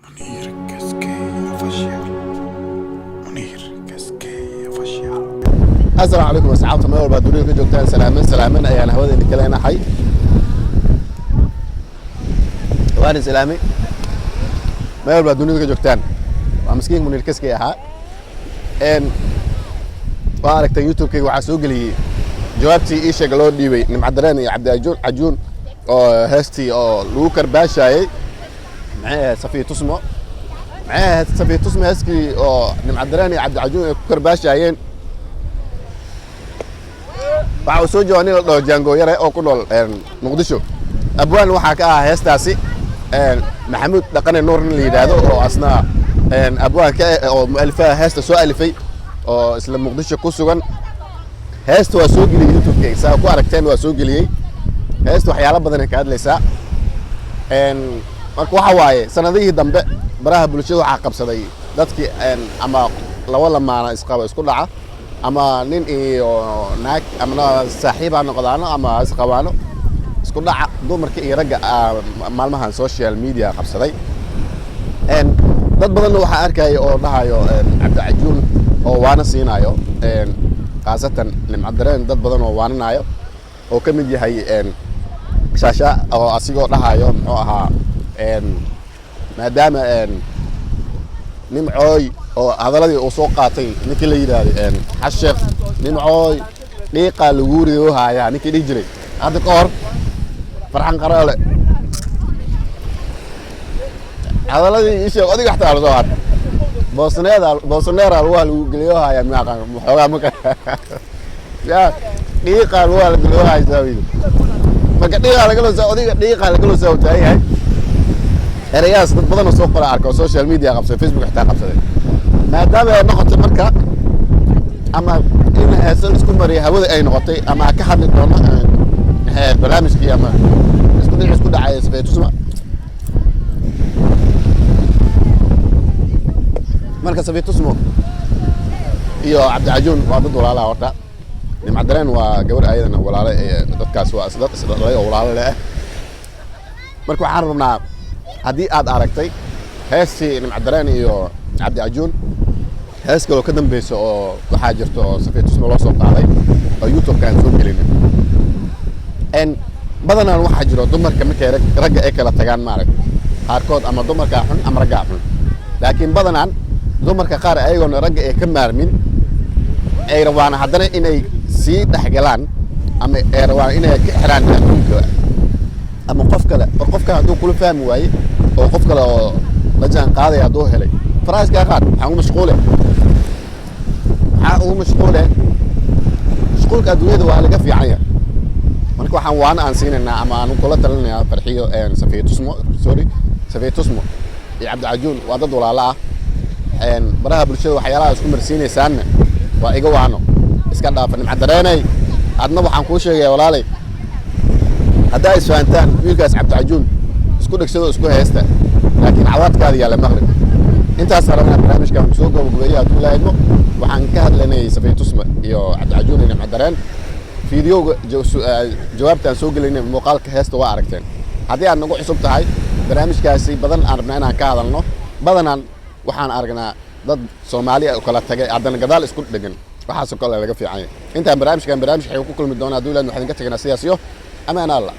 منير كاسكي official. منير كاسكي official. السلام عليكم أصحاب ما والبا دوري كجوجتان سلامين أيان هودا إني كلنا حي وأنا سلامي ما والبا دوري كجوجتان ومسكين منير كاسكي أها إن بارك يوتيوب كي وعسوق لي جوابتي إيش قالوا لي نمعدراني عبد عجون أو هستي أو لوكر باشاي معاه صفية تسمو معاه صفية تسمو هسكي أو نمعدراني عبد عجون لوكر باشايين waxaa soo jawaanay la dhaho Jango yare oo ku nool Muqdisho abwaan waxa ka ah heestaasi Maxamuud Dhaqane Nuur la yiraahdo oo asna abwaan ka oo mu'alifa heesta soo alifay oo isla Muqdisho ku sugan heesta waa soo geliyay YouTube-ka saa ku aragteen waa soo geliyay heesta waxyaalo badan ka hadlaysaa marka waxa waaye sanadihii dambe baraha bulshada waxa qabsaday dadkii ama laba lamaana isku dhaca ama nin iyo naag ama saaxiib aan noqdaano ama isqabaano isku dhaca dumarka iyo ragga maalmahan social media qabsaday dad badan waxa arkay oo dhahayo Cabdi Cajuun oo waana siinayo qaasatan nimcadareen dad badan oo waaninayo oo kamid yahay shaasha oo asigoo dhahayo muxuu ahaa maadaama nimcooy oo hadaladii uu soo qaatay ninkii la yiraahday xasheekh nimcooy dhiiqa lagu rido haya ninkii dhig jiray hadda ka hor farxan qaraale hadaladii isha adiga xataa la soo had boosneeda waa lagu geliyo haya maaqan xogaa maka ya dhiiqa waa la geliyo haya sawiid marka dhiiqa laga soo adiga dhiiqa laga soo taayay erayaas dad badan oo soo qora arko social media qabsay Facebook xitaa qabsaday maadaama ay noqotay marka ama in heeso isku mariyo hawada ay noqotay ama ka hadli doono barnaamijkii ama isku dhacay Safiyad Tusmo marka Safiyad Tusmo iyo Cabdi Cajuun waa dad walaalo horta nimcadareen waa gabar ayadana walaalo dadkaas waa isdhalay oo walaalo leh marka waxaan rabnaa haddii aad aragtay heestii nimcadareen iyo Cabdi Cajuun hees kale oo ka dambayso oo waxaa jirto oo Safiyad Tusmo loo soo qaaday oo YouTube-ka aan soo gelinay badanaan waxaa jiro dumarka markay ragga ay kala tagaan maarag qaarkood ama dumarka xun ama ragga xun laakiin badanaan dumarka qaar ayagoona ragga ay ka maarmin ay rabaan haddana inay sii dhexgalaan ama ay rabaan inay ka xiraan adduunka ama qofka hadduu kula fahmi waaye oo qof kale oo la jaan qaaday hadduu helay faraaska qaad waxaan ugu mashquulka adduunyada waa laga fiican yahay marka waxaan waana aan siinaynaa ama aan kula talinayaa farxiyo Safiyad Tusmo iyo Cabdi Cajuun waa dad walaalo ah baraha bulshada waxyaalaha isku marsiinaysaan waa iga waano iska dhaafa nimcadareenay adna waxaan kuu sheegayaa walaalay hadda ay isfahantaan wiilkaas Cabdi Cajuun isku dhagsado isku heesta laakiin cawaadkaada yaa la maqrib intaas rabnaa barnaamijkan soo gabagabeeyay aad leeyahay waxaan ka hadlaynay Safiyad Tusmo iyo Cabdi Cajuun iyo nimcadareen fiidiyowga jawaabtaan soo gelinay muuqaalka heesta waa aragteen haddii aad nagu cusub tahay barnaamijkaasi badan aan rabnaa inaan ka hadalno badanaan waxaan aragnaa dad Soomaali oo kala tagay haddana gadaal isku dhagan waxaas oo kale laga fiican yahay intaan barnaamij waxay ku kulmi doonaa dawladda waxaan ka tagnaa siyaasiyo amaan Allah